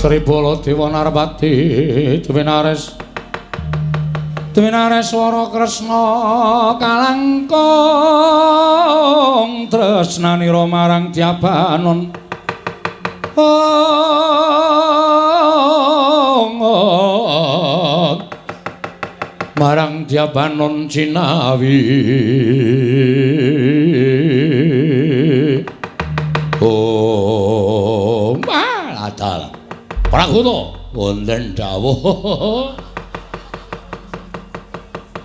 Sri Baladewa Narpati Tuminares swara Kresna kalangkung tresnanira marang Jabanon marang Jabanon Cinawi maladal Pragoto wonten dawuh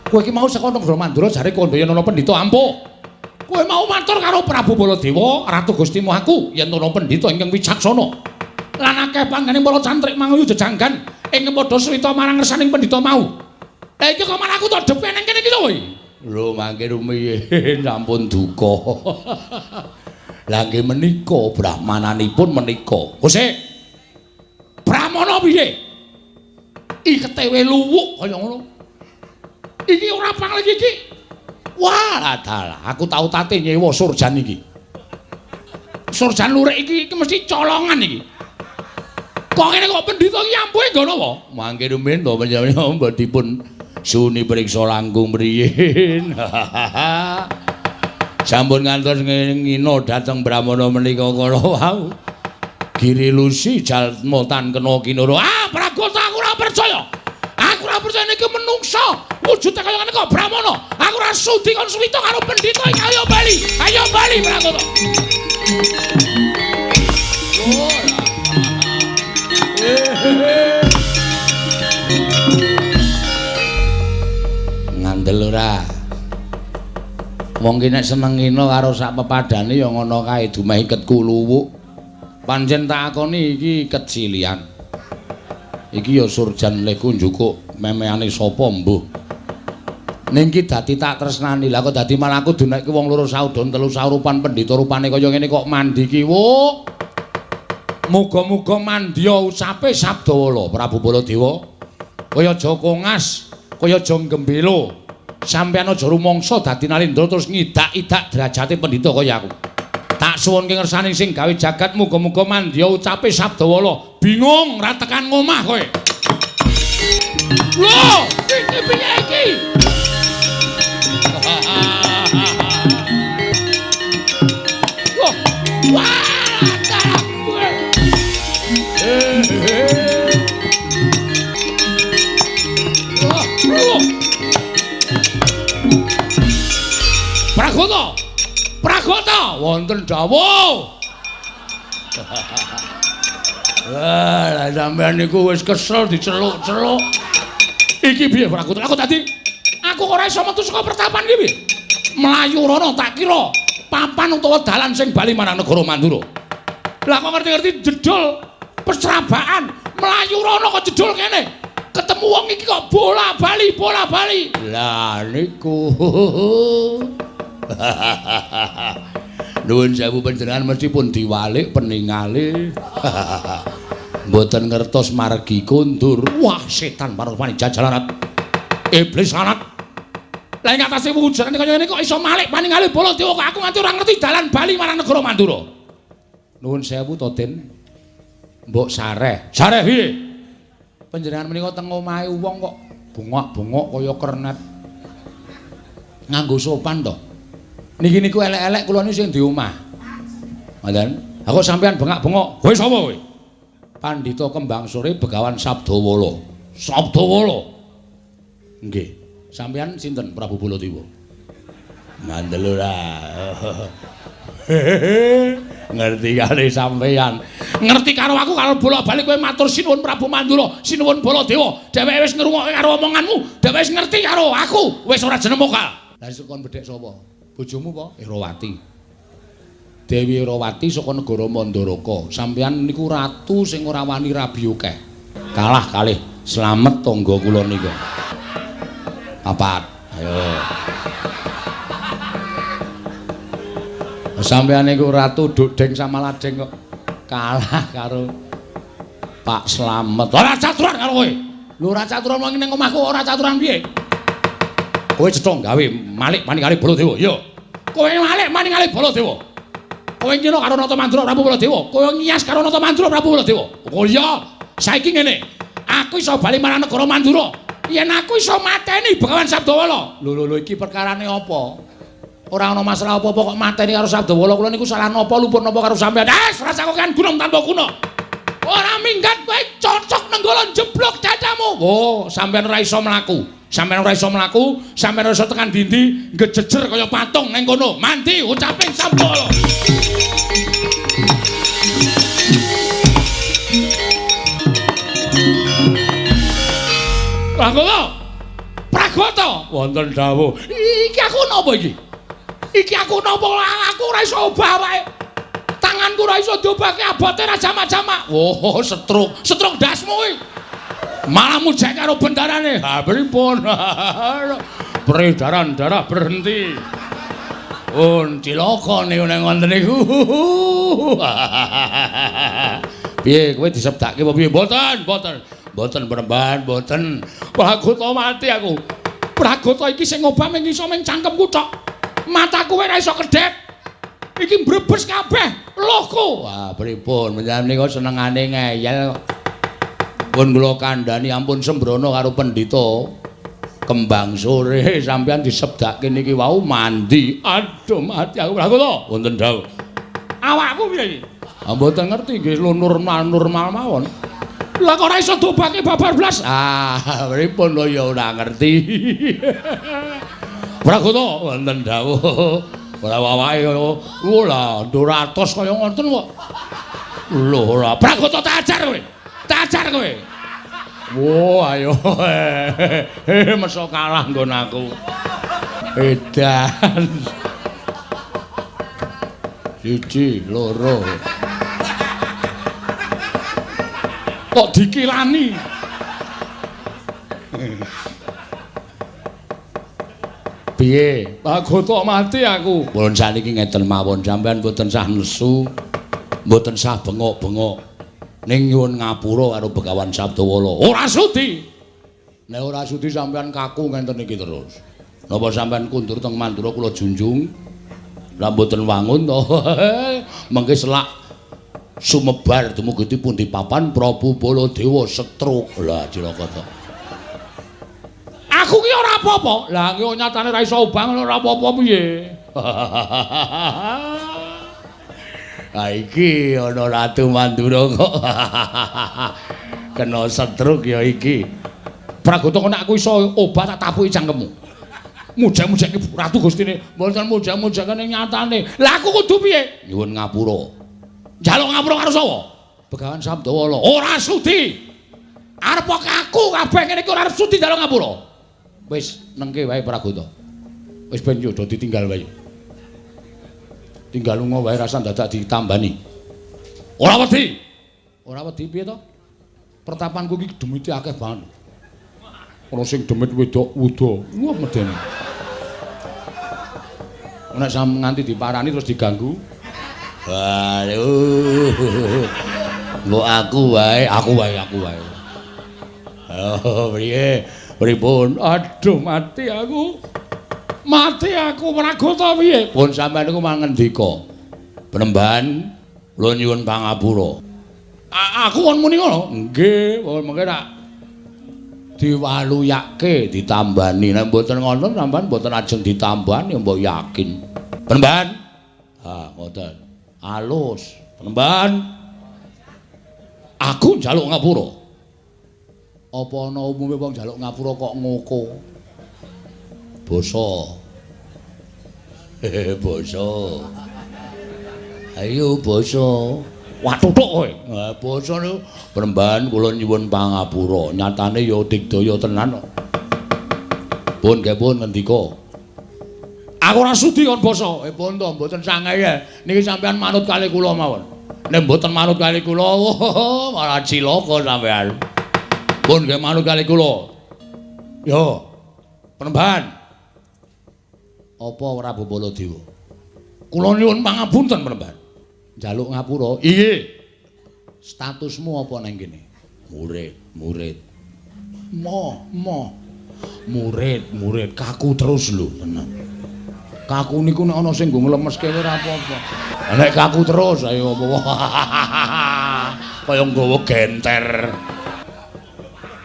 kowe iki mau saka Negara Mandura jare Kandayana Pendhita ampuh. Kowe mau matur karo Prabu Baladewa, Ratu Gusti Mohaku yen ana pendhita ingkang wicaksana. Lan akeh panggening para cantrik manguyu jejanggan ing padha srita marang ngersaning pendhita mau. Lah iki kok malah aku to depen ning kene iki lho kowe. Lho mangke rumiyin sampun duka. Lah nggih menika brahmananipun menika. Gusik. Brahmana piye? Iketewe luwuk kaya ngono. Iki ora pangling iki. Wah, dalah, aku tau tate nyewa surjan iki. Surjan lurik iki mesti colongan iki. Kok ngene kok pendhita iki ampuhe nggo napa? Mangke rumiyin to panjenengan dipun suni priksa langkung mriyin. Sampun ngantos ngino dhateng Brahmana menika kala wau. Giri lusi jalma tan kena kinara. Ah, Pragoto aku ora percaya. Aku ora percaya niki menungsa wujude kaya ngene kok Brahmana. Aku ora sudi kon suwita karo pendhita iki. Ayo bali Pragoto. Ngandel ora. Wong ki nek seneng ngino karo sak pepadane ya ngono kae dumeh iketku luwuk. Pancen tak akoni iki kecilian. Iki ya surjan leku njukuk memehane sapa mbuh. Ning ki dadi tak tresnani. Lah kok dadi malah aku dunekke wong loro saudon telu saurupan pendhita rupane kaya ngene kok mandi ki wuk. Muga-muga mandya ucape Sabdawala Prabu Baladewa. Kaya aja kongas, kaya aja gembela. Sampeyan aja rumangsa dadi nalindra terus ngidak-idak derajate pendhita kaya aku. Tak suwunke ngersaning sing gawe jagat muga-muga mandya ucape Sabdawala. Bingung ra tekan ngomah kowe. Lho, iki piye iki? Wah, Pragoto, wonten dawuh. Lah sampean niku wis kesel diceluk-celuk. Iki piye Pragoto? Aku tadi ora iso metu saka pertapan iki piye? Mlayu rono tak kira papan utawa dalan sing bali marang negara Mandura. Lah kok ngerti-ngerti jedul pesrabaan mlayu rono kok jedul kene. Ketemu wong iki kok bola-bali. Lah niku. Nuwun sewu panjenengan mesti pun diwalik peningale. Mboten ngertos margi kondur. Wah, setan marupane jajalanat. Iblis sanat. Lah ing atase wujudan kaya ngene kok iso malik paningale Baladewa kok aku nganti ora ngerti dalan bali marang negara Mandura. Nuwun sewu to, Den. Mbok sareh. Sareh piye? Panjenengan menika teng omahe wong kok bungok-bungok kaya kernet. Nganggo sopan to. Niki niku elek-elek kula niku sing di omah. Ngoten. Aku sampean bengak-bengok. Kowe sapa kowe? Pandhita Kembang Sore Begawan Sabdawala. Sabdawala. Nggih. Sampean sinten Prabu Baladewa? Ngandel ora. Ngerti kali sampean. Ngerti karo aku karo bola-bali kowe matur sinuwun Prabu Mandura, sinuwun Baladewa. Dheweke wis ngrungokke karo omonganmu. Dheweke wis ngerti karo aku. Wis ora jeneng mokal. Lah isuk kon bedhek sapa? Bojomu apa? Erawati. Dewi Erawati saka negara Mandaraka. Sampeyan niku ratu sing ora wani rabi akeh. Kalah kalih slamet tangga kula nika. Papat. Ayo. Sampeyan niku ratu Dodeng sama Ladeng kok kalah karo Pak Slamet. Ora caturan karo kowe. Lho ora caturan wong ning omahku ora caturan piye? Kowe cetha gawe malik maningale Baladewa. Iya. Kowe malik maningale Baladewa. Kowe ngino karo Nata Mandura Prabu Baladewa. Kowe ngias karo Nata Mandura Prabu Baladewa. Oh iya. Saiki ngene, aku iso bali marang negara Mandura. Yen aku iso mateni Begawan Sabdawala. Lho iki perkarane apa? Ora ana masalah apa-apa kok mateni karo Sabdawala. Kula niku salah napa luput napa karo sampean. Rasa kok kan gunung tanpa kuna. Ora minggat kowe cocok nenggala jeblok dadamu. Oh, sampean ora iso mlaku. Sampeyan ora iso mlaku, sampeyan ora iso tekan dindi, ngejejer kaya patung ning kono. Mandi ucaping Sabdawala. Pragata, wonten dawuh. Iki aku napa iki? Iki aku napa? Aku ora iso obah wae. Tanganku ora iso diobahke abote ra jamak-jamak. Oh, setruk dasmu iki. Malah mujek karo bendarane. Ha pripun? Peredaran darah berhenti. Cilaka niku ning wonten niku. Piye kowe disebdake apa piye? Mboten Penemban, mboten. Pragata mati aku. Pragata iki sing ngobah mung iso ming cangkemku tok. Mataku ora iso kedhep. Iki mbrebes kabeh lohku. Wah, pripun? Menjane kok senengane ngeyel. Pun kula kandhani ampun sembrono karo pendhita kembang sore sampeyan disebdake niki wau mandi. Aduh mati aku Pragata. Wonten dawuh. Awakku piye iki? Mboten ngerti nggih normal mawon. Lah kok ora iso dobake babar blas. Pripun lho ya ora ngerti. Pragata wonten dawuh. Ora wawahe kaya lha nduratos kaya ngoten kok. Lho ora Pragata tak ajar kowe. Tak ajar kowe. Wo ayo. Mesok kalah nggon aku. Edan. Siji, loro. Kok dikilani? Piye? Pragata mati aku. Pun saniki ngeten mawon sampean mboten sah nesu, mboten sah bengok-bengok. Ning nyuwun ngapura karo Begawan Sabdawala. Ora sudi. Nek ora sudi sampean kaku ngenten iki terus. Napa sampean kundur teng Mandura kula junjung? Lah mboten wangun to. Mengke selak sumebar dumugi pundi papan Prabu Baladewa setruk. Lah cilaka to. Aku ki ora apa-apa. Lah ki nyatane ra iso obah ora apa-apa piye. Iki ana Ratu Mandura kok. Kena setruk ya iki. Pragata kok nek aku iso obah tak tapuki cangkemmu. Mujak-mujake Ratu Gustine, mboten mujak-mujake ning nyatane. Lah aku kudu piye? Nyuwun ngapura. Njaluk ngapura karo sapa? Begawan Sabdawala. Ora sudi. Arep aku kabeh ngene iki ora sudi njaluk ngapura. Wis nengke wae Pragata. Wis ben yo do ditinggal wae. Tinggal lunga wae rasa dadak ditambani. Ora wedi. Ora wedi piye to? Pertapanku iki demite akeh banget. Ana sing demit wedok wuda. Wah medeni. Nek sam nganti diparani terus diganggu. Waduh. Mbok aku wae. Oh, piye? Pripun? Aduh mati aku. Mati aku Pragata piye? Pun sampean niku mangendika. Penemban kula nyuwun pangapura. Aku kon muni ngono? Nggih, mengke tak diwaluyake ditambani. Nek mboten ngoten sampean mboten ajeng ditambani mbok yakin. Penemban? Ngoten. Alus. Penemban. Aku njaluk ngapura. Apa ana umume wong njaluk ngapura kok ngoko? Basa. Basa. Ayo basa. Watuthuk kowe. Basa niku Penemban kula nyuwun pangapura. Nyatane ya digdaya tenan kok. Pun nggih pun ngendika. Aku ora sudi kon basa. Pun to mboten sangae. Niki sampean manut kalih kula mawon. Nek mboten manut kalih kula, malah cilaka sampean. Pun nggih manut kalih kula. Yo. Penemban. Apa Prabu Baladewa? Kula nyuwun pangapunten Penemban. Njaluk ngapura. Iye. Statusmu apa nang kene? Murid. Murid. Kaku terus lho, tenan. Kaku niku nek ana sing nggo nglemeske ora apa-apa. Nek kaku terus ayo apa. kaya nggawa genter.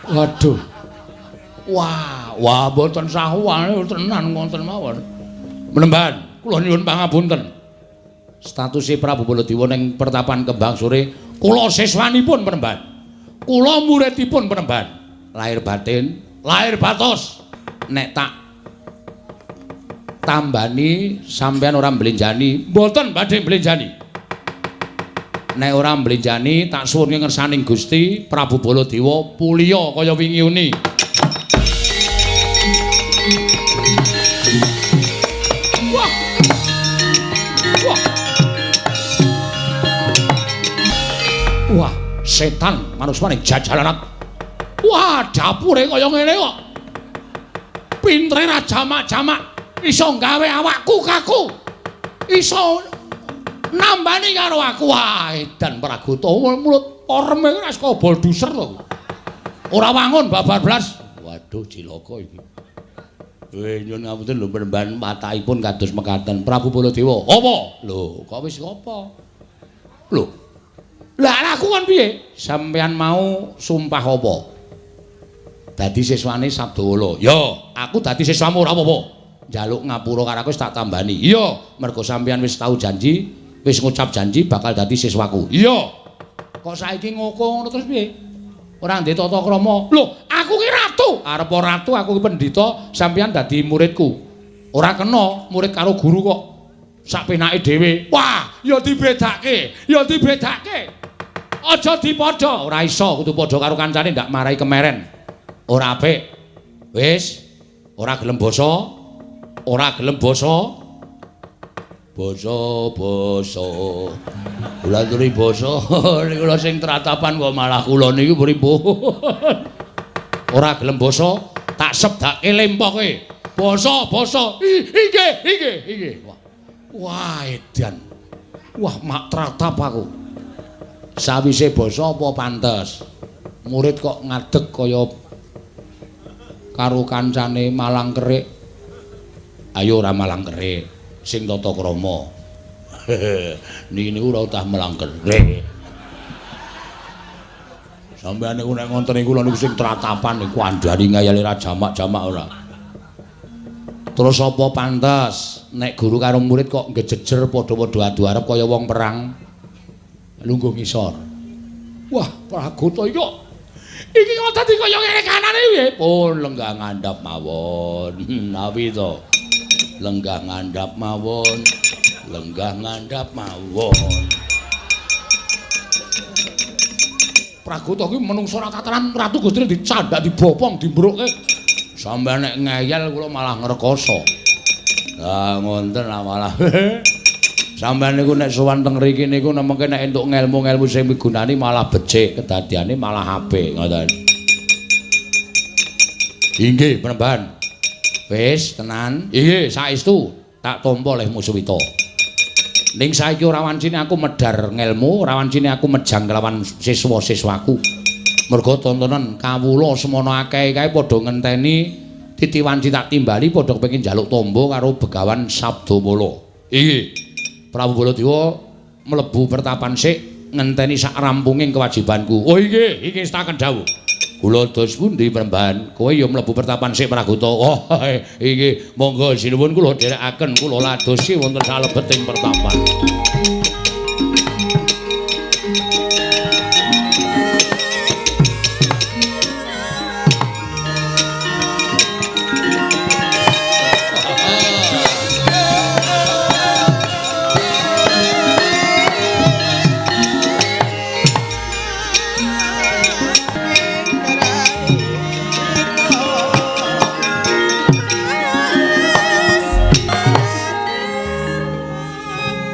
Waduh. Wah, mboten sahuwane tenan wonten mawon. Menemban, kula nyuwun pangapunten. Statuse Prabu Baladewa ning Pertapan Kembang Sore, kula siswanipun Penemban. Kula muridipun Penemban. Lahir batin, lahir batos. Nek tak tambani sampean ora mblenjani, mboten badhe mblenjani. Nek ora mblenjani tak suwun ngersaning Gusti Prabu Baladewa puliya kaya wingi uni. Wah. Wah. Wah, setan manuswane jajalanat. Wah, dapure kaya ngene kok. Pintere ra jamak-jamak. Iso gawe awakku kaku, iso nambani karo aku. Wah, edan Pragoto mulut oreme ora saka bolduser to. Ora wangun babar blas. Waduh, cilaka iki. Nyuwun ngapunten lho Penemban, matahipun kados mekaten. Prabu Baladewa. Apa? Lho, kok wis apa? Lho. Lah aku kon piye? Sampeyan mau sumpah apa? Dadi siswane Sabdawala. Ya, aku dadi siswamu ora apa-apa. Njaluk ngapura karo aku wis tak tambani. Iya, mergo sampeyan wis tau janji, wis ngucap janji bakal dadi siswaku. Iya. Kok saiki ngono terus piye? Ora ndek tata krama. Lho, aku ki ratu. Arep ratu aku ki pendhita, sampeyan dadi muridku. Ora kena murid karo guru kok. Sak penake dhewe. Wah, ya dibedake. Ya dibedake. Aja dipadha. Ora iso kudu padha karo kancane ndak marahi kemeren. Ora apik. Wis, ora gelem basa. Ora gelem basa. Basa. Kula aturi basa niku lho sing tratapan kok malah kula niki pripun. Ora gelem basa, tak sebdake lempoke. Basa. Inggih. Wah, edan. Wah, mak tratap aku. Sawise basa apa pantes? Murid kok ngadeg kaya karo kancane malang kerik. Ayo ora malang kerik, sing tata krama. Niki niku ora utah malang kerik. Sampeyan niku nek ngonten niku kula niku sing tratapan niku andhani ngayali ra jamak-jamak ora. Terus apa pantes nek guru karo murid kok ngejejer padha-padha adu arep kaya wong perang lungguh ngisor. Wah, Pragoto iki kok iki kok dadi kaya ngene kanane piye? Pun lenggah ngandhap mawon. Nawi to. Lenggah ngandhap mawon. Pragoto ki menungso ra tatanan ratu Gustine dicandak dibopong dimbruke. Sampeyan nek ngeyel kula malah ngrekoso. Lah ngonten malah. Sampeyan niku nek sowan teng mriki niku nemeke nek entuk ngelmu-ngelmu sing migunani malah becik, kedadiane malah apik ngoten. Inggih, Penemban. Wis tenan. Inggih, saestu tak tampa oleh Muswita. Ning saiki ora wancine aku medhar ngelmu, ora wancine aku mejang kelawan siswa-siswaku. Mergo tontonan kawula semono akeh kae padha ngenteni titiwanci tak timbali padha kepengin njaluk tombo karo Begawan Sabdamala. Inggih. Prabu Baladewa mlebu pertapan sik ngenteni sak rampunging kewajibanku. Oh inggih, iki staken dawuh. Kula dos pundi Penemban? Kowe ya mlebu pertapan sik Pragoto. Oh, inggih, monggo sinuwun kula dherekaken kula ladosi wonten salebeting pertapan.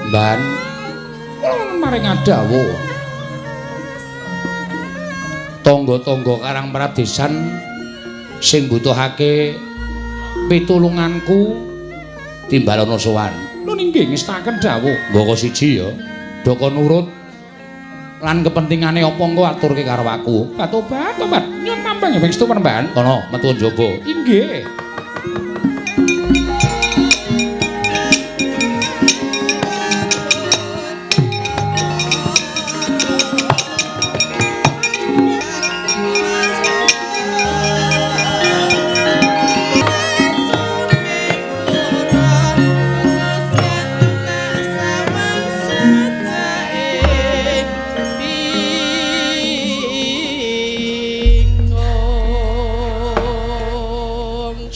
Ban maring adawuh tangga-tangga Karang Pradesan sing mbutuhake pitulunganku timbalana sowan. Lho nggih ngestaken dawuh. Mboko siji ya. Doko nurut lan kepentingane apa engko aturke karo aku. Tobat. Nyun mampang ya Pengstu Penemban. Kono metu njaba. Inggih.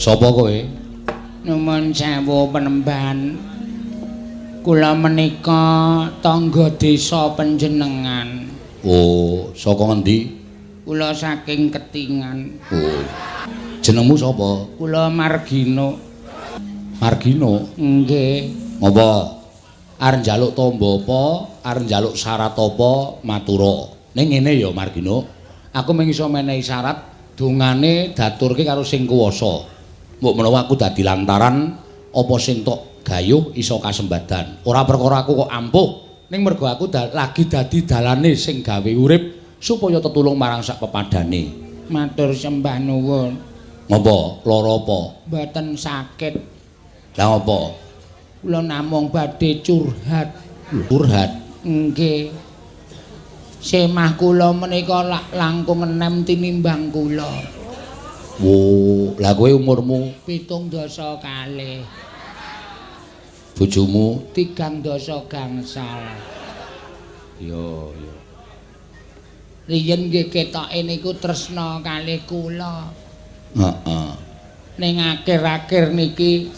Sapa kowe? Nuwun sewu penemban. Kula menika tangga desa panjenengan. Oh, saka ngendi? Kula saking Ketingan. Oh. Jenengmu sapa? Kula Margino. Margino? Nggih. Ngapa? Arep njaluk tamba apa? Arep njaluk syarat apa? Matura. Ning ngene ya Margino. Aku mung iso menehi syarat dungane daturke karo sing kuwasa. Mbok menawa aku dadi lantaran apa sing tok gayuh iso kasembadan. Ora perkara aku kok ampuh, ning mergo aku lagi dadi dalane sing gawe urip supaya tetulung marang sak pepadane. Matur sembah nuwun. Ngapa? Lara apa? Mboten sakit. Lah apa? Kula namung badhe curhat. Curhat? Nggih. Semah kula menika langkung enem tinimbang kula. Wo, lah kowe umurmu 17 kalih. Bojomu 3 gangsal. Yo. Riyen nggih ketoke niku tresna kalih kula. Heeh. Ning akhir-akhir niki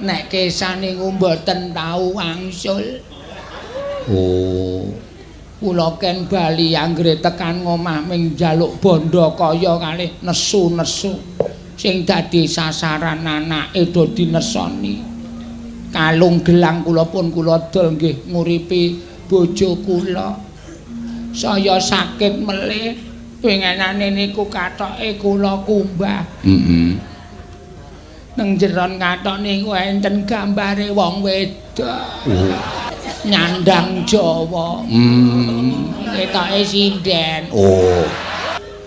nek kesan niku mboten tau wangsul. Oh. Kula ken bali anggere tekan ngomah ming njaluk bondo kaya kalih nesu-nesu sing dadi sasaran anake do dinesoni. Kalung gelang kula pun kula dol nggih nguripi bojo kula. Saya sakit melih pengenane niku kathoke kula kumbah. Nang jeron kathok niku enten gambare wong wedok. Nyandang Jawa. Ketoke sinden. Oh.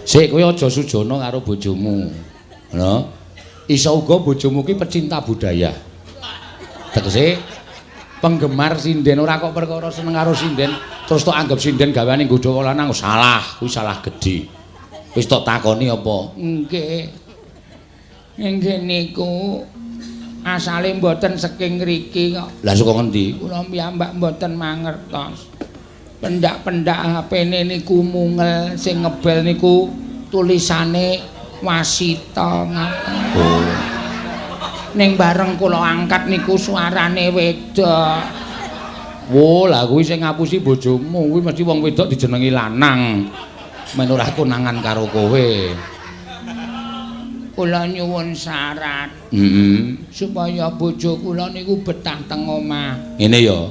Sik kowe aja sujana karo bojomu. Lho. Iso uga bojomu ki pecinta budaya. Tegese penggemar sinden ora kok perkara seneng karo sinden terus tok anggap sinden gaweane nggodha lanang salah, kuwi salah gedhe. Wis tok takoni apa? Nggih. Nggih niku asale mboten saking ngriki kok. Lah saka ngendi? Kula piyambak mboten mangertos. Pendak-pendak HP-ne niku mungel sing ngebel niku tulisane wasita ngoten. Oh. Ning bareng kula angkat niku suarane wedok. Wo, lah kuwi sing ngapusi bojomu, kuwi mesti wong wedok dijenengi lanang. Men ora konangan karo kowe. Kula nyuwun syarat. Supaya bojo kula niku betah teng omah. Ngene ya.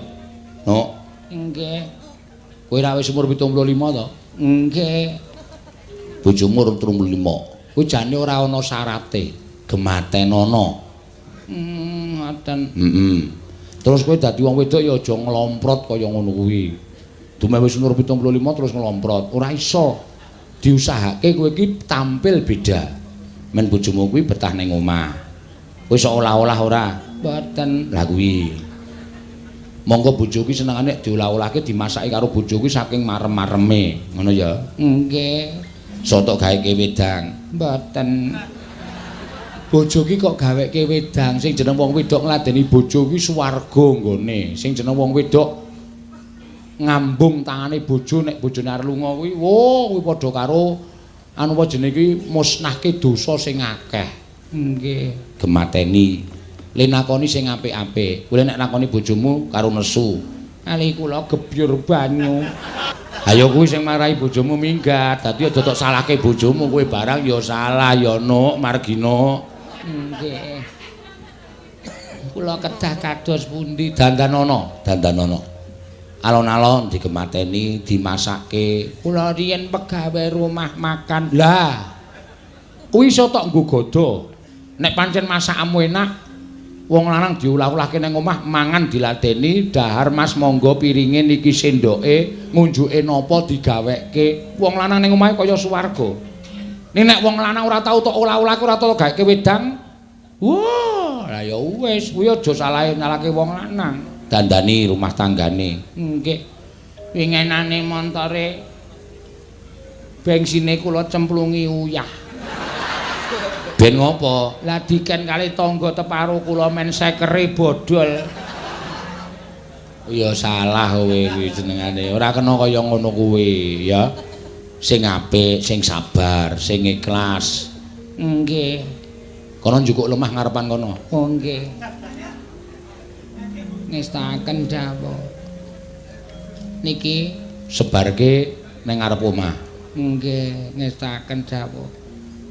Nok. Nggih. Kowe ra wis umur 75 to? Nggih. Bojomu umur 35. Kuwi jane ora ana syarate. Gematenana. Ngoten. Terus kowe dadi wong wedok ya aja nglomprot kaya ngono kuwi. Dume wis umur 75 terus nglomprot. Ora iso. Diusahake kowe iki tampil beda. Men bojomu kuwi betah ning omah. Kowe seolah-olah ora. Mboten. Lah kuwi. Monggo bojo kuwi senengane diolah-olahke dimasaki karo bojo kuwi saking marem-mareme, ngono ya. Nggih. Soto gaweke wedang. Mboten. Bojo ki kok gaweke wedang, sing jeneng wong wedok ngladeni bojo kuwi swarga nggone. Sing jeneng wong wedok ngambung tangane bojo nek bojone arep lunga kuwi, wo kuwi padha karo anu apa jenenge iki musnahke dosa sing akeh. Nggih. Gemateni. Le nakoni sing apik-apik. Kowe nek nakoni bojomu karo nesu. Ali kula gebyur banyu. Ayo kuwi sing marahi bojomu minggat. Dadi aja tok salahke bojomu kowe barang ya salah ya Nuk Margino. Nggih. Kula kedah kados pundi Dandanana. Alon-alon digemateni, dimasakke. Kula riyen pegawe rumah makan. Lah. Kuwi iso tok nggo godho. Nek pancen masakmu enak, wong lanang diulah-ulahke nang omah mangan diladeni, dahar Mas monggo piringe niki sendoke, ngunjuke napa digaweke. Wong lanang ning omahe kaya swarga. Nek wong lanang ora tau tok olah-olahke ora tau gaweke wedang. Wah, lah ya wis, kuwi aja salahe nyalahke wong lanang. Dandani rumah tanggane. Nggih. Wingenane montore bensine kula cemplungi uyah. Ben ngopo? Lah diken kali tangga teparo kula men sekere bodol. Ya salah kowe kuwi jenengane. Ora kena kaya ngono kuwi, ya. Sing apik, sing sabar, sing ikhlas. Nggih. Kono njukuk lemah ngarepan kono. Oh nggih. Ngestaken dawuh. Niki Sebarke ning ngarep omah. nggih, ngestaken dawuh.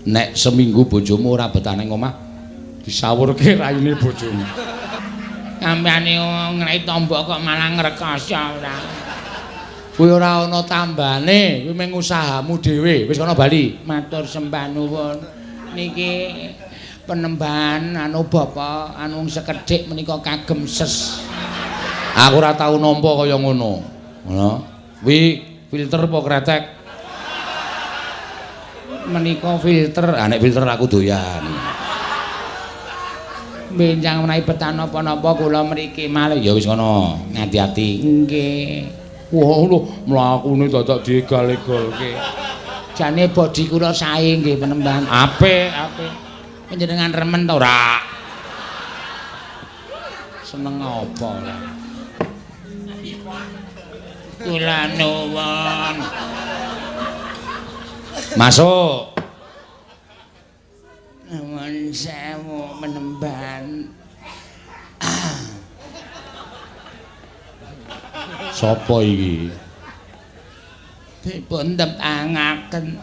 Nek seminggu bojomu ora betah ning omah, disawurke raine bojomu. Sampeyane ngrei tombo kok malah ngrekoso ora. Kuwi ora ana tambane, kuwi mung usahamu dhewe. Wis kono bali. Matur sembah nuwun. Niki penembahan anu Bapak anu sekedhik menika kagem ses. Aku ora tau nampa kaya ngono. Ngono. Kuwi filter apa kretek? Menika filter. Ah nek filter aku doyan. Benjang menawi betah napa-napa kula mriki malih. Ya wis ngono, ngati-ati. Nggih. Wah lho, mlakune dadak digal-egalke. Jane bodi kula sae nggih penembahan. Apik. Panjenengan remen ta ora? Seneng apa ora? Kula nuwun. Masuk. Nuwun sewu penembahan. Sopo iki? Dipun tepangaken.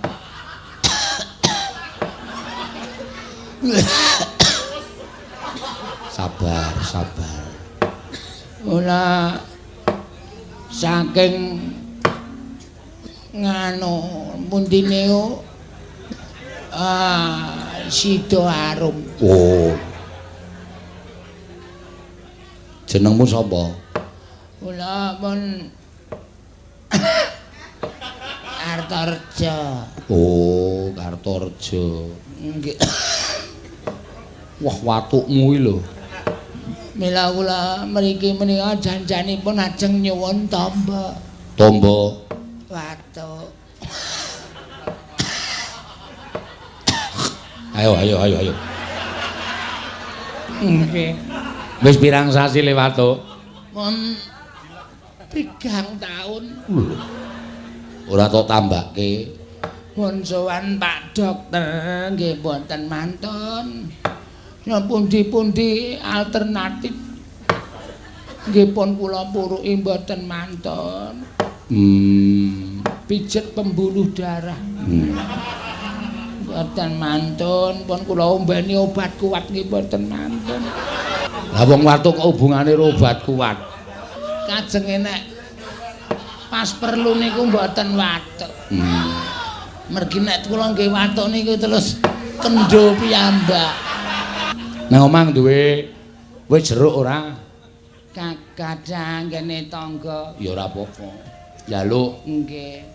Sabar. Kula saking nganu pundi niku Sida Arum. Oh. Jenengmu sapa? Kula pun Kartorejo. Oh, Kartorejo. Nggih. Wah, watukmu iki lho. Mila kula mriki menika janjanipun ajeng nyuwun tamba. Tombo. Watuk. Ayo. Nggih. Wis pirang sasi le watuk? Pun 3 taun. Ora tok tambake. Pun sowan Pak Dokter nggih mboten mantun. Ya pundi-pundi alternatif. Nggih pun kula puruki mboten mantun. Pijet pembuluh darah. Mboten mantun, pun kula ombeni obat kuat nggih mboten mantun. Lah wong watuk kok hubungane karo obat kuat? Kajenge nek pas perlu niku mboten watuk. Mergi nek kula nggih watuk niku terus kendho piyambak. Nang omah duwe wis jeruk ora? Kadang kene tangga. Ya ora apa-apa. Njaluk. Nggih.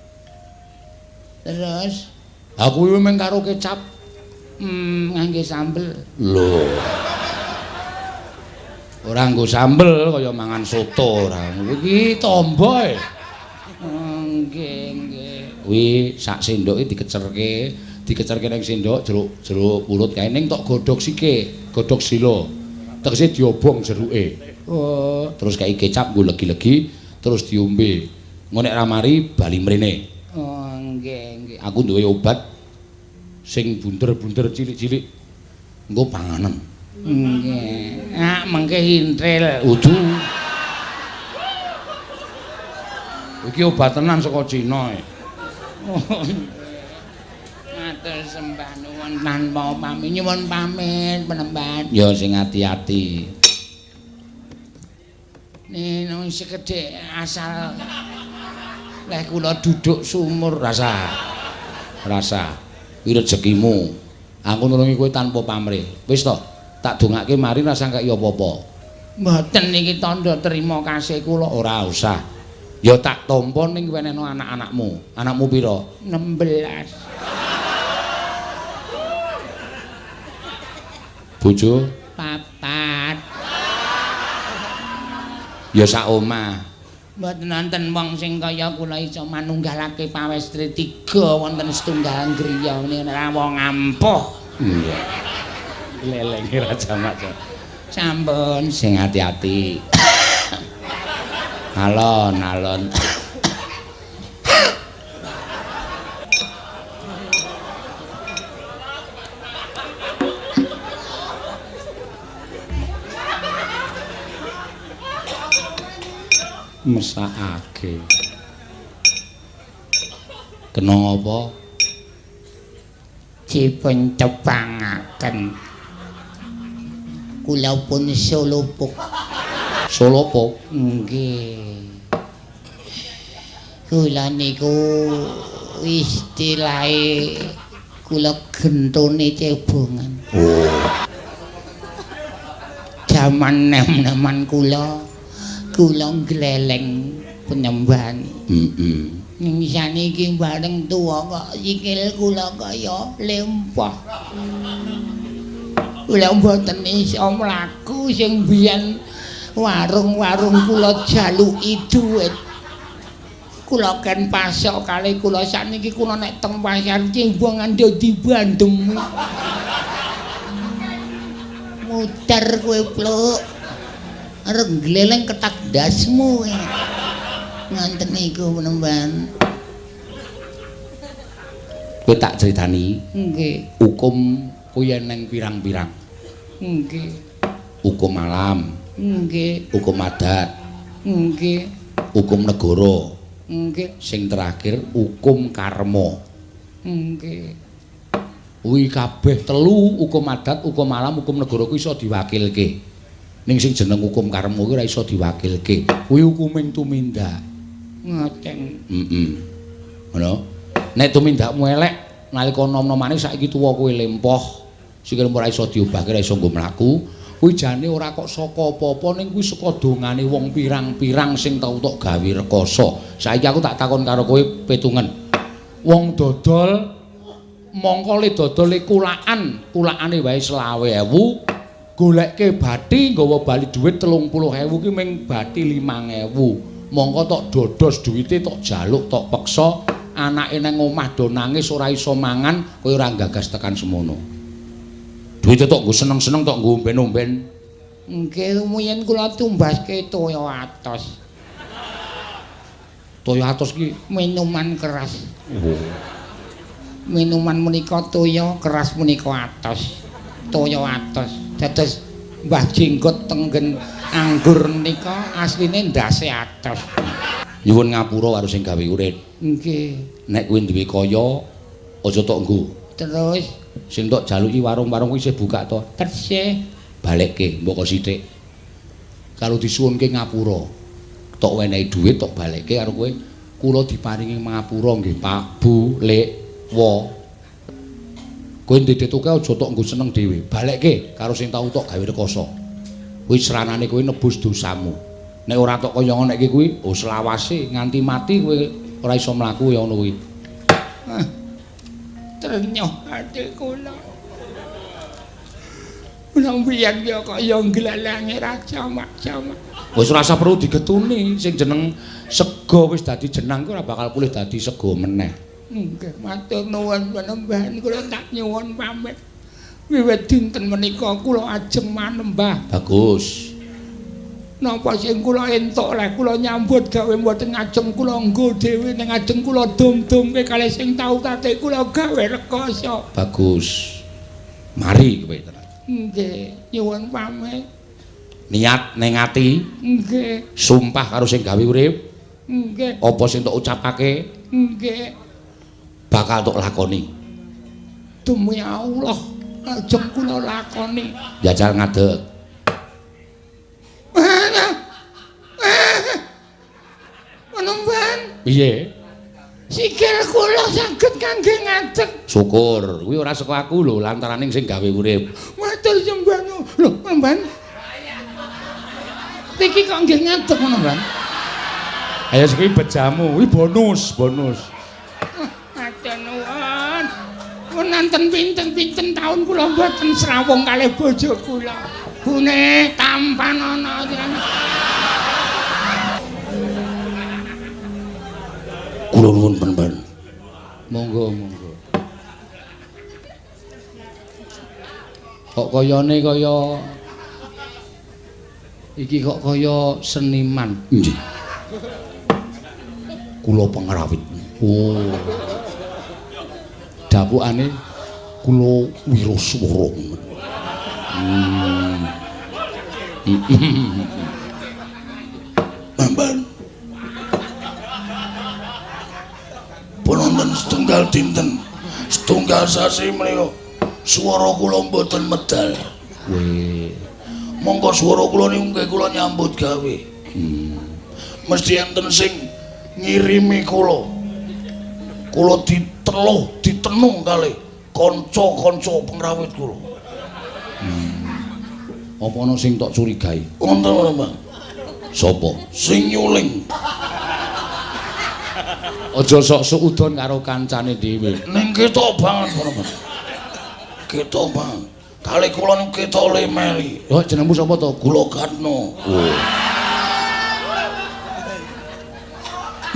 Terus Aku kuwi mung karo kecap. Ngangge sambel. Lho. Ora nggo sambel kaya mangan soto ora. Iki tombo e. Nggih. Kuwi sak sendoke dikecerke ning sendok jeruk pulut kae ning tok godhog sike, godhog sila. Tegese diobong jeruke. Oh, Terus kae kecap nggo legi-legi terus diombe. Engko nek ra mari bali mrene. oh nggih. Aku duwe obat sing bunder-bunder cilik-cilik. Engko panganen. Nggih. Mengke hintril. Udu. Iki obat tenan saka Cina. Matur sembah nuwun tanpa pamit nyuwun pamit penemban. Ya sing ati-ati. Nang sekedhik asal leh kula duduk sumur Rasa. Kuwi rezekimu. Aku nulungi kowe tanpa pamrih. Wis to, tak dongake mari rasa kaya apa-apa. mboten niki tandha terima kasih kula. Ora usah. Ya tak tampa ning wenehno anak-anakmu. Anakmu pira? 16. Bojo? 4. Ya sak omah. Mboten wonten wong sing kaya kula iso manunggalake pawestri 3 wonten setunggal griya menika ora wong ampuh. Iya. Lelenge ra jamak. Sampun Sing ati-ati. Alon. Mesakake. Kena apa? Dipun tepangaken. Kula pun solopok. Solopok? Nggih. Kula niku istilahe kula gentone cebongan. Oh. Jaman nem-neman kula gleleng penyembahan. Ning saniki bareng tuwa kok sikil kula kaya lempah. Kula mboten iso mlaku sing biyen warung-warung kula jaluki dhuwit. Kula ken pasok kalih kula sakniki kula nek teng pasar cimbongan dadi bandem. Muter kowe pluk. Arep gleleng ketak dasmu. Nganten niku penemban. Kowe tak critani. Nggih. Hukum kuwi neng pirang-pirang. Nggih. Hukum alam. Nggih. Hukum adat. Nggih. Hukum negara. Nggih. Sing terakhir hukum karma. Nggih. Kuwi kabeh telu hukum adat, hukum alam, hukum negara kuwi iso diwakilke. Ning sing jeneng hukum karma kuwi ora iso diwakilke. Kuwi hukuming tumindak. Ngoten. Ngono. Nek tumindakmu elek nalika nom-nomane saiki tuwa kowe lempoh, sikil ora iso diobahke, ora iso nggo mlaku, kuwi jane ora kok saka apa-apa ning kuwi saka dongane wong pirang-pirang sing tau tok gawe rekoso. Saiki aku tak takon karo kowe petungen. Wong dodol mongko le dodole kulakane wae 20.000, golekke bathi nggawa bali dhuwit 30.000 ki ming bathi 5.000. Mongko tok dodos duwite tok jaluk tok peksa, anake nang omah do nangis ora iso mangan, kowe ora gagas tekan semono. Duwite tok nggo seneng-seneng tok nggo omben-omben. Nggih, rumiyin kula tumbaske toya atos. Toya atos ki Minuman keras. oh. Minuman menika toya, keras menika atos. Toya atos. Dados Mbah Jenggot tenggen anggur nika asline ndase atos. Nyuwun ngapura karo sing gawe urip. Nggih. Nek kuwi duwe kaya aja tok nggo. Terus Sing tok jaluki warung-warung kuwi isih buka to. tersih Balekke mbok sithik. Kalau disuwunke ngapura. Tok wenehi dhuwit tok balekke karo kowe. Kula diparingi ngapura nggih Pak Bu Lek Wo. Kowe ndedhetuke aja tok nggo seneng dhewe. Balekke karo sing tau tok gawe rekoso. Kuwi seranane kowe nebus dosamu. Nek ora tok kaya ngono iki kuwi, oh selawase nganti mati kowe ora iso mlaku ya ngono kuwi. Ternyuh ati kula. Kula mbiyen ya kaya nglalange rajamak-jamak. Wis ora usah perlu digetuni, sing jeneng sega wis dadi jenang kuwi ora bakal pulih dadi sega meneh. Nggih, matur nuwun panembah kula tak nyuwun pamit. Wiwit dinten menika kula ajeng manembah. Bagus. Napa sing kula entuk leh kula nyambut gawe mboten ngajeng kula nggo dhewe ning ajeng kula dum-dumke kalih sing tau tate kula gawe rekoso. Bagus. Mari kowe tenan. Nggih, nyuwun pamit. Niat ning ati, Nggih, sumpah karo sing gawe urip, nggih, apa sing tok ucapake nggih. bakal tok lakoni. Demi Allah, ajeng kula lakoni. Jajal ngadeg. Panembah, Piye? sikil kula saged kangge ngadeg. Syukur, kuwi ora saka aku lho, lantaraning sing gawe urip. Matur sembah nuwun. Lho, Panembah. Iki kok nggih ngadeg Panembah? Ayo iki bejamu, kuwi bonus. Matur nuwun. Wonten pinten-pinten taun kula mboten srawung kalih bojo kula. Bune tampan ana. Kula nuwun penben. Monggo. Kok kayane kaya iki kok kaya seniman. Nggih. Kula pengrawit. Oh. Dapukane kula Wiraswara. Mbah. wonten setunggal sasi menika swara kula mboten medal. Weh, Monggo swara kula niku nggih kula nyambut gawe. Mesti enten sing ngirimi kula. Kula ditenung kalih kanca-kanca pengrawit kula. Apa ana sing tok curigai? Wonten, Bang. Sapa? Sing nyuling. Aja sok suudon karo kancane dhewe. Ning ketok banget, Bang. Ketok banget. Kalih kula niku ketok lemeli. Oh, jenengmu sapa to? Kula Katno. Oh.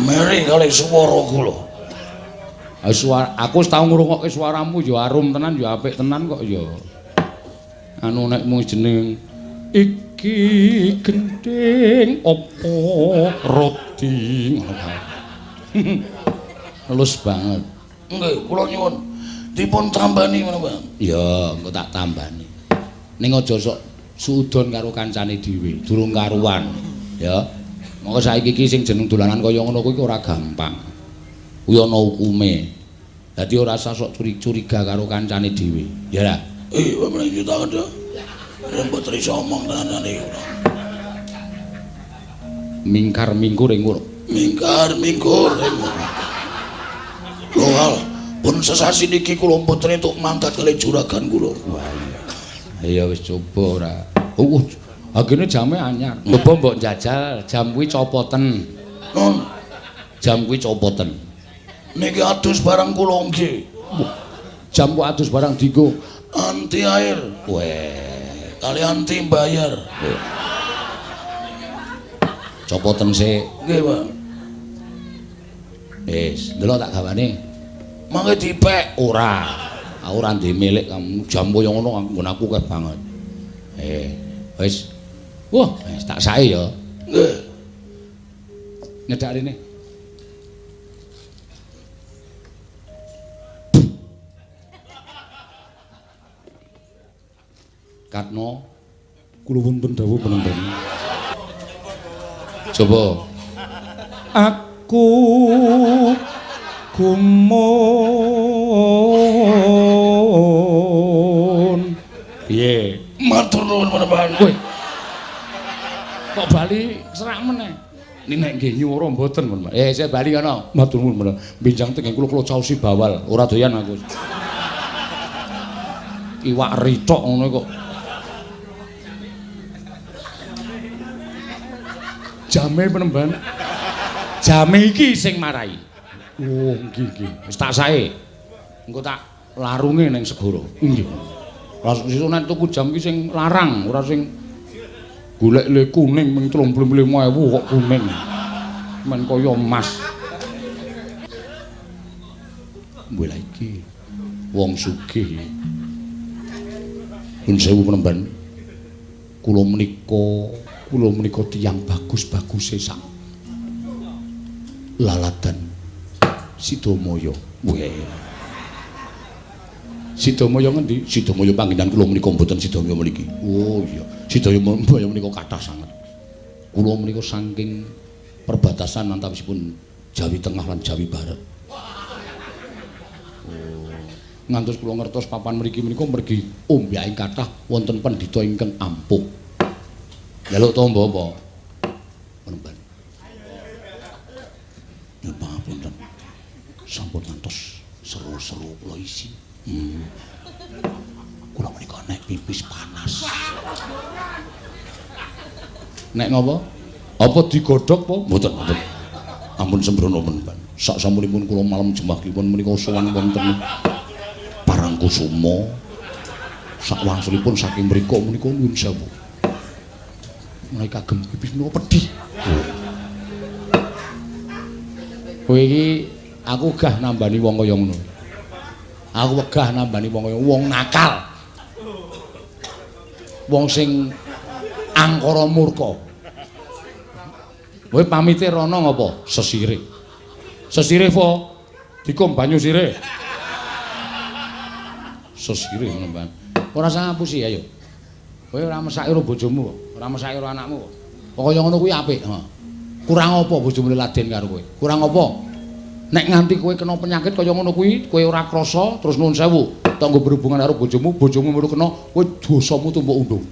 Meri kalih swara kula. Aku wis tau ngrungokke swaramu ya arum tenan ya apik tenan kok ya. Anu nek mung jeneng iki gending apa roti ngono kae. Halus banget. Nggih, kula nyuwun dipun tambani ngono, Bang. Ya, engko tak tambani. Ning aja sok suudon karo kancane dhewe, durung karuan, ya. Monggo saiki iki sing jeneng dolanan kaya ngono kuwi ora gampang. Kuwi ana hukume. Dadi ora usah sok curiga karo kancane dhewe. Ya ra? Pamane kita ada. Rembut iso omong tenane. Mingkar-mingkur ing ngono. Mingkar-mingkur. Loal, pun sesasi niki kula mboten entuk mangkat kalih juragan kula. Wah iya. Ya wis coba ora. Agene jame anyar. Coba mbok njajal jam kuwi copoten. Non, Jam kuwi copoten. niki adus barang kula nggih. Jam kok adus barang dienggo Anti air, weh, kali anti bayar. copoten sik. Nggih, Bang. Wis, delok tak gawane. Mangke dipek. Ora. Aku ora ndek milik kamu. Jam kaya ngono nggon aku keh banget. Wis. Wah, wis tak sae ya. Nggih. Nyedak rene. Katno, kula wonten dawuh penenten. Coba. Aku gumun. Piye? Matur nuwun Bang. Kowe. Kok bali serak meneh? Nek nggih nyuwara mboten, Mas. Saya bali kana. Matur nuwun, Mas. Benjang teng kula caosi bawal, ora doyan aku. Iwak ritok ngono kok. Jame penemban. Jame iki sing marai. Oh, nggih. Wis tak sae. Engko tak larunge ning segara. Nggih. Langsung sesuk nek tuku jam iki sing larang, ora sing golek le kuning ming 35.000 kok kuning. Men kaya emas. Mbela iki wong sugih. Pun sewu penemban. Kula menika tiyang bagus-baguse sak lalatan Sidomaya. Weh. Sidomaya ngendi? Sidomaya panggenan kula menika mboten Sidomaya mriki. Oh iya, Sidomaya menika kathah sanget. Kula menika saking perbatasan antawisipun Jawi Tengah lan Jawi Barat. Ngantos kula ngertos papan mriki menika mergi ombyaking kathah wonten pendhita ingkang ampuh. Jaluk tombo apa? Penemban. Nyuwun pangapunten. Sampun ngantos seru-seru kula isi. Kula menika nek pipis panas. Nek ngopo? Apa digodhog apa? Mboten. Ampun sembrono penemban. Sak sampunipun kula malam jembah kliwon menika sowan wonten Parangkusuma. Sak wangsulipun saking mriku menika nuwun sewu. Mulai kagem pipis menika pedhi. Kowe iki aku gah nambani wong kaya ngono. Aku wegah nambani wong kaya wong nakal. Wong sing angkara murka. Kowe pamite rono ngapa? Sesirih. Sesirih po dikum banyu sirih. Sesirih menemban. Ora usah ngapusi ayo. Kowe ora mesake karo bojomu kok. Ora mesake karo anakmu kok. Pokoke ngono kuwi apik, Kurang apa bojone laden karo kowe? Kurang apa? Nek nganti kowe kena penyakit kaya ngono kuwi, kowe ora krasa terus nuwun sewu, tanggo berhubungan karo bojomu melu kena, kowe dosamu tumpuk undung.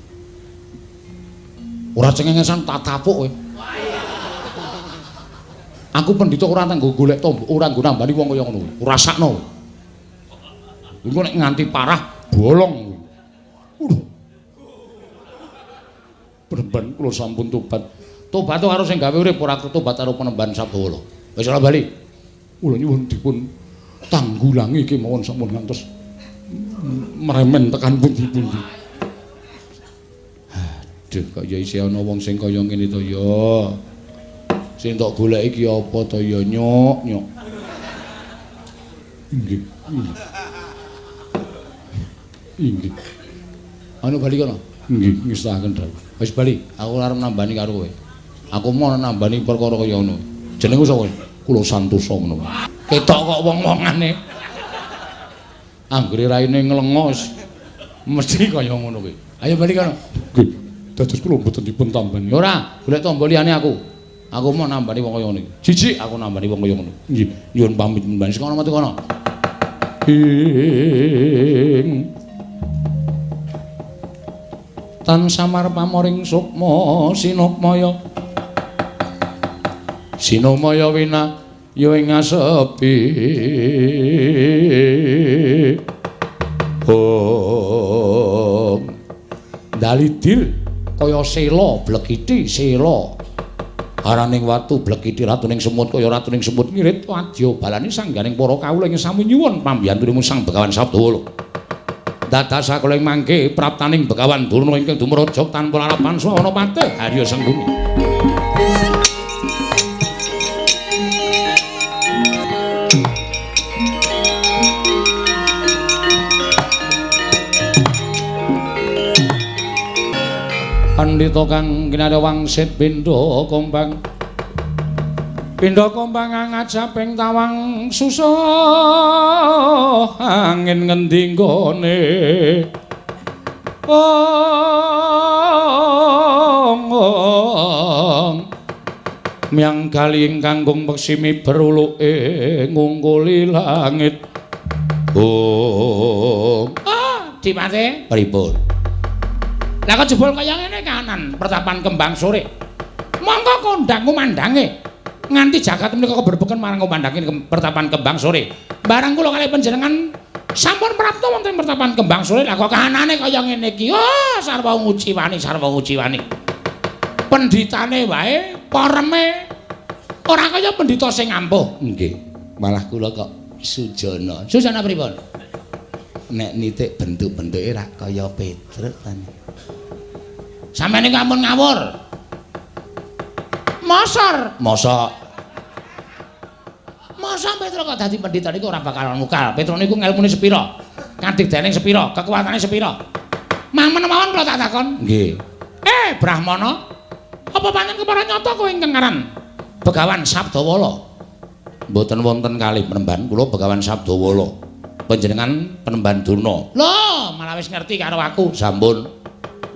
Ora cengengesan tak tapuk kowe. Aku pendhita ora tanggo golek tombok, ora nggo nambani wong kaya ngono. Ora sakno. Iku nek nganti parah bolong. Penemban kula sampun tobat. Tobat karo sing gawe urip ora tobat karo penemban Sabdawala. Wis ora bali. Kula nyuwun dipun tanggulangi kemawon sampun ngantos meremen tekan pundi-pundi. Aduh, kaya isih ana wong sing kaya ngene to ya. Sing tok golek iki apa to ya, Nyok? Inggih. Inggih. Anu bali kono? Nggih, ngestahaken dawuh. Wis bali, aku arep nambani karo kowe. Aku mau nambani perkara kaya ngono. Jenengku sapa? Kula Santosa menawa. Ketok kok wong-wongane. Anggere raine nglengos. Mesti kaya ngono kuwi. Ayo bali kono. Nggih. Dados kula mboten dipun tambani. Ora, golek tamba liyane aku. Aku mau nambani wong kaya ngono iki. Jijik aku nambani wong kaya ngono. Nggih, nyuwun pamit mbani sing ana metu kono. Tan samar pamoring sukma sinumaya wina ya ing asepi dalidil kaya sela blekiti sela araning watu blekiti ratuning semut kaya ratuning semut ngirit wadya balane sangganing para kawula ing sami nyuwun pambiyantuning Sang Begawan Sabdawala. Dados sakula ing mangke praptaning Begawan Durna ingkang dumurujug tanpa lalapan swana patih Harya Sengguni. Pandhita kang kinarya wangsit pindha kombang ngajaping tawang susah angin ngendi nggone miang kali ingkang kang peksimi beruluke ngungkuli langit Dimate pripun. lah kok jebul kaya ngene kanan pertapan kembang sore mongko kondang kumandange nganti jagat menika keberbeken marang kumandange pertapan kembang sore barang kula kalih panjenengan sampun prapta wonten pertapan kembang sore lah kok kahanane kaya ngene iki sarwa nguciwani pendhitane wae pareme ora kaya pendhita sing ampuh Nggih, malah kula kok sujana pripun nek nitik bentuk-bentuke ra kaya Petruk kan. Sampeyan iki ampun ngawur. Mosor. Mosok Petruk kok dadi pendhita niku ora bakal mukal. Petruk niku ngelmune sepira? Kadigdaning sepira? Kekuatane sepira? Mamon mawon kula tak takon. nggih. Brahmana. Apa pancen kepara nyata kowe ingkang aran Begawan Sabdawala? Mboten wonten kalih penemban kula Begawan Sabdawala. Panjenengan penemban Durna. Lho, malah wis ngerti karo aku. Sampun.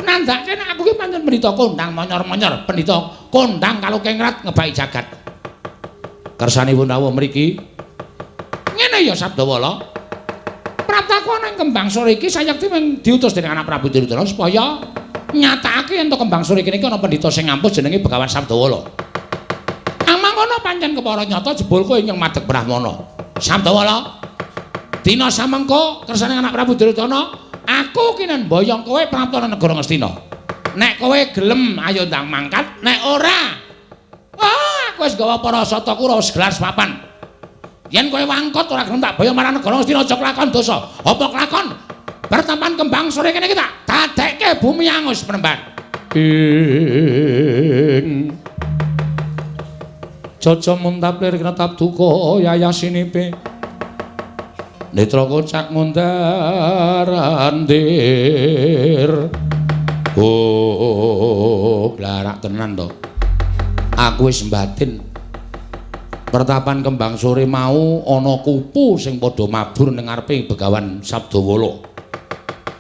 Nandhake nek aku ki pancen pendhita kondang monyor-monyor, pendhita kondang kalau kengrat ngebai jagat. Kersanipun dawuh mriki. Ngene ya Sabdawala. Prataku ana ing kembang sore iki sayekti mung diutus dening anak Prabu Duryudana supaya nyatakake ento kembang sore kene iki ana pendhita sing ampus jenenge Begawan Sabdawala. Amangkono pancen kepara nyata jebul kowe ing madeg Brahmana. Sabdawala. Dina samengko kersane anak Prabu Duryudana, aku kinen mboyong kowe prapta negara Ngastina. Nek kowe gelem ayo ndang mangkat, nek ora aku wis gawa para sataku ora gelar papan. Yen kowe wangkot ora gelem tak boyong marang negara Ngastina aja kelakon dosa. Apa kelakon? Pertapan kembang sore kene iki tak dadekke bumi angus penemban. Caca muntaplir kretap duka yayasinipe. Netra kocak mundarandir. Larak tenan to. Aku wis batin. Pertapan kembang sore mau ana kupu sing padha mabur ning ngarepe Begawan Sabdawala.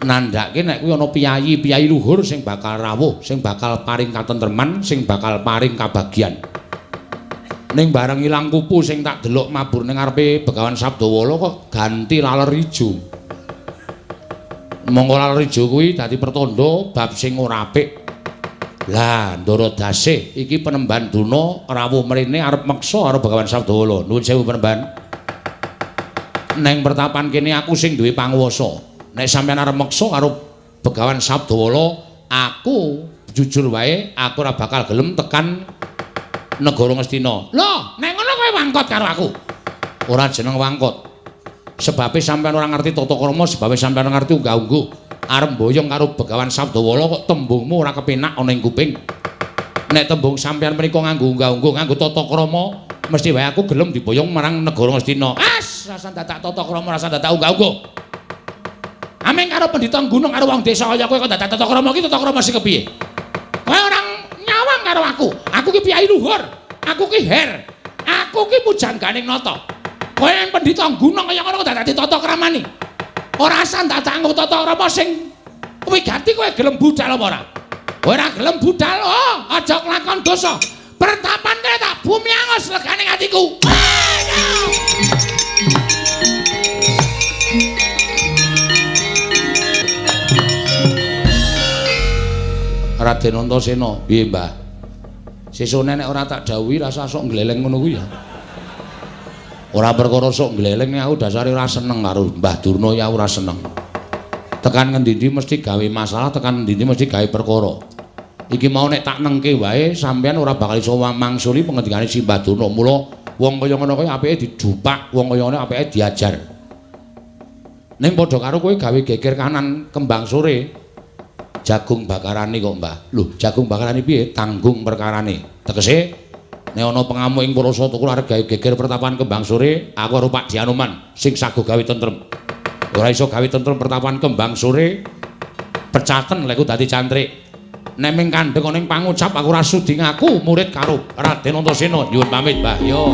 Nandhake nek kuwi ana piyayi luhur sing bakal rawuh, sing bakal paring katentreman, sing bakal paring kabagyan. Ning bareng ilang kupu sing tak delok mabur ning ngarepe Begawan Sabdawala kok ganti laler ijo. Monggo laler ijo kuwi dadi pertanda bab sing ora apik. Lah, Ndara Dasih iki penemban duna rawuh mrene arep meksa karo Begawan Sabdawala. Nuwun sewu penemban. Neng pertapan kene aku sing duwe panguwasa. Nek sampeyan arep meksa karo Begawan Sabdawala, aku jujur wae aku ora bakal gelem tekan negara Ngastina. Lho, nek ngono kowe wangkot karo aku. Ora jeneng wangkot. Sebabe sampeyan ora ngerti tata krama, sebabe sampeyan ora ngerti unggah-ungguh. Arep mboyong karo Begawan Sabdawala kok tembungmu ora kepenak ana ing kuping. Nek tembung sampeyan menika nganggo unggah-ungguh, nganggo tata krama, mesti wae aku gelem diboyong marang negara Ngastina. As, rasa dadak tata krama, rasa dadak unggah-ungguh. Ameng karo pendhita gunung karo wong desa kaya kowe kok dadak tata krama iki tata krama sing kepiye? Kowe ora nyawang karo aku. Aku ki piyai luhur. Aku ki her. Aku ki pujangganing nata. Kowe yang pendhita gunung kaya ngono kok dadak tata kramane. Ora sandak tanggo tata krama sing wigati kowe gelem budal apa ora? Kowe ora gelem budal, oh, aja kelakon dosa. Pertapan kene tak bumi angus legane atiku. Raden Antasena, piye, Mbah? Sesone nek ora tak dawuhi rasa sok gleleng ngono kuwi ya. Ora perkara sok gleleng aku dasare ora seneng karo Mbah Durna ya ora seneng. Tekan ngendi-endi mesti gawe masalah, tekan ngendi-endi mesti gawe perkara. Iki mau nek tak nengke wae sampean ora bakal iso mangsuli pengendikane si Mbah Durna. Mula wong kaya ngono kuwi apike didupak, wong kaya ngono apike diajar. Ning padha karo kowe gawe geger kanan kembang sore. Jagung bakarane kok, Mbah. Lho, jagung bakarane piye? Tanggung perkarane. Tegese nek ana pengamu ing Palasa Tukul arep gawe geger pertapan kembang sore, aku karo Pak Dianoman sing sago gawe tentrem. Ora iso gawe tentrem pertapan kembang sore. Pecaten lek dadi cantrik. Nek ming kandheng ana ing pangucap aku ora sudi ngaku murid karo Raden Antasena. Nyuwun pamit, Mbah. Yo.